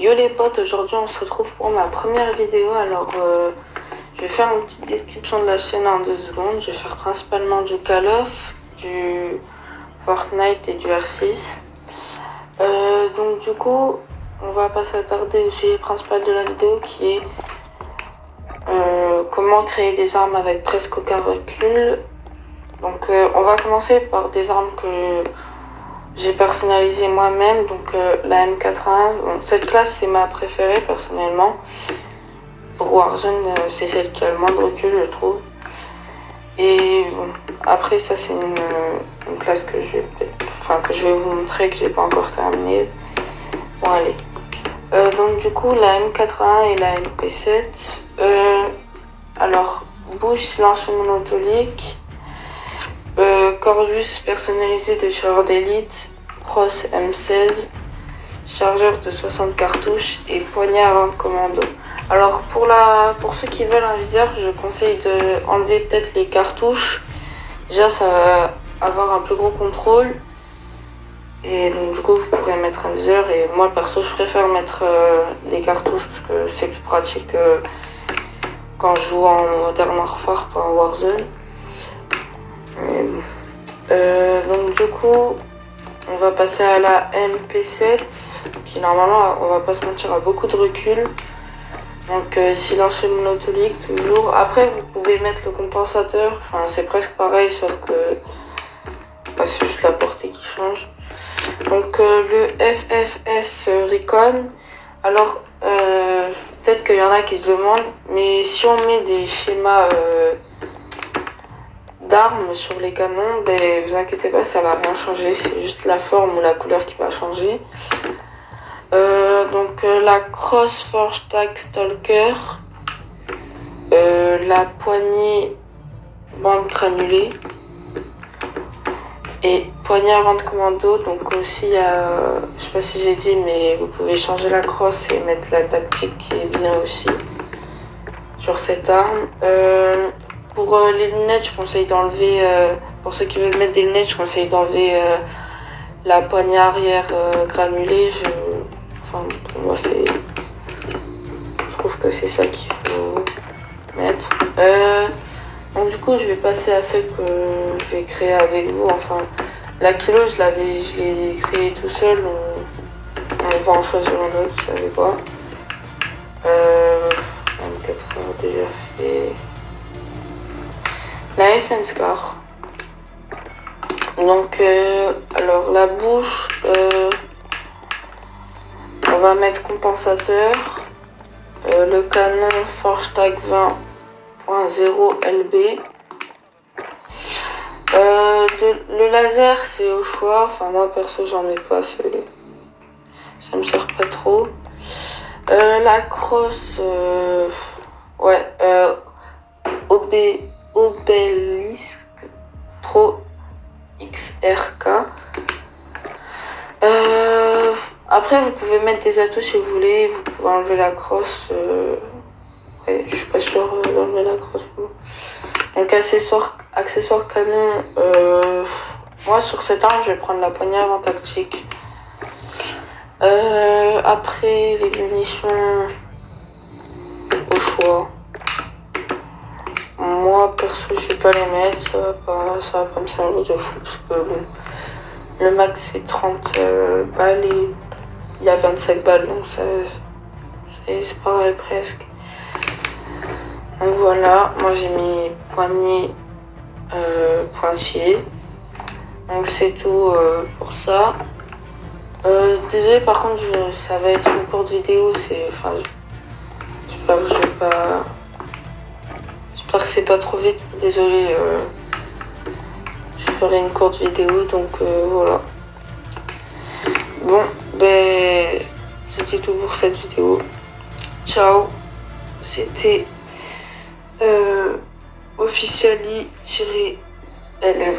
Yo les potes, aujourd'hui on se retrouve pour ma première vidéo. Alors je vais faire une petite description de la chaîne en 2 secondes. Je vais faire principalement du Call of, du Fortnite et du R6. Donc du coup on va pas s'attarder au sujet principal de la vidéo qui est comment créer des armes avec presque aucun recul. Donc on va commencer par des armes que j'ai personnalisé moi-même, donc la M81. Bon, cette classe c'est ma préférée personnellement. Pour Warzone, c'est celle qui a le moins de recul, je trouve. Et bon, après ça c'est une classe que je vais vous montrer, que j'ai pas encore terminée. Bon allez. Donc du coup la M81 et la MP7. Alors bouche silencieux monotonique. Corvus personnalisé de tireur d'élite, Cross M16, chargeur de 60 cartouches et poignard avant de commando. Alors pour ceux qui veulent un viseur, je conseille de enlever peut-être les cartouches. Déjà ça va avoir un plus gros contrôle. Et donc du coup vous pourrez mettre un viseur, et moi perso je préfère mettre des cartouches parce que c'est plus pratique quand je joue en Modern Warfare, pas en Warzone. Donc du coup on va passer à la MP7 qui normalement, on va pas se mentir, a beaucoup de recul. Donc silencieux monotonique toujours. Après vous pouvez mettre le compensateur, enfin c'est presque pareil sauf que c'est juste la portée qui change. Donc le FFS Recon. Alors peut-être qu'il y en a qui se demandent, mais si on met des schémas d'armes sur les canons, ben vous inquiétez pas, ça va rien changer, c'est juste la forme ou la couleur qui va changer. Donc la Cross Forge Tag Stalker, la poignée bande granulée et poignée avant de commando. Donc aussi il y a, je sais pas si j'ai dit, mais vous pouvez changer la crosse et mettre la tactique qui est bien aussi sur cette arme. Pour les lunettes, je conseille d'enlever, pour ceux qui veulent mettre des lunettes, je conseille d'enlever la poignée arrière granulée. Pour moi, je trouve que c'est ça qu'il faut mettre. Donc du coup, je vais passer à celle que j'ai créée avec vous. Enfin, la kilo, je l'ai créée tout seul. On va en choisir une autre, vous savez quoi. M4 déjà fait. La FN Scar. Donc alors la bouche, on va mettre compensateur, le canon Forge Tag 20.0 LB. Le laser c'est au choix, enfin moi perso j'en ai pas, ça me sert pas trop. La crosse, Obélisque Pro XRK. Après vous pouvez mettre des atouts si vous voulez, vous pouvez enlever la crosse. Je suis pas sûre d'enlever la crosse. Donc accessoire canon, moi sur cette arme je vais prendre la poignée avant tactique. Après les munitions au choix. Moi perso je vais pas les mettre, ça va pas me servir de fou parce que bon, le max c'est 30 balles et il y a 25 balles, donc c'est pareil presque. Donc voilà, moi j'ai mis poignée pointillé. Donc c'est tout pour ça. Désolé par contre ça va être une courte vidéo, j'espère que c'est pas trop vite, désolé, je ferai une courte vidéo, donc voilà. Bon, c'était tout pour cette vidéo. Ciao, c'était Officially-LM.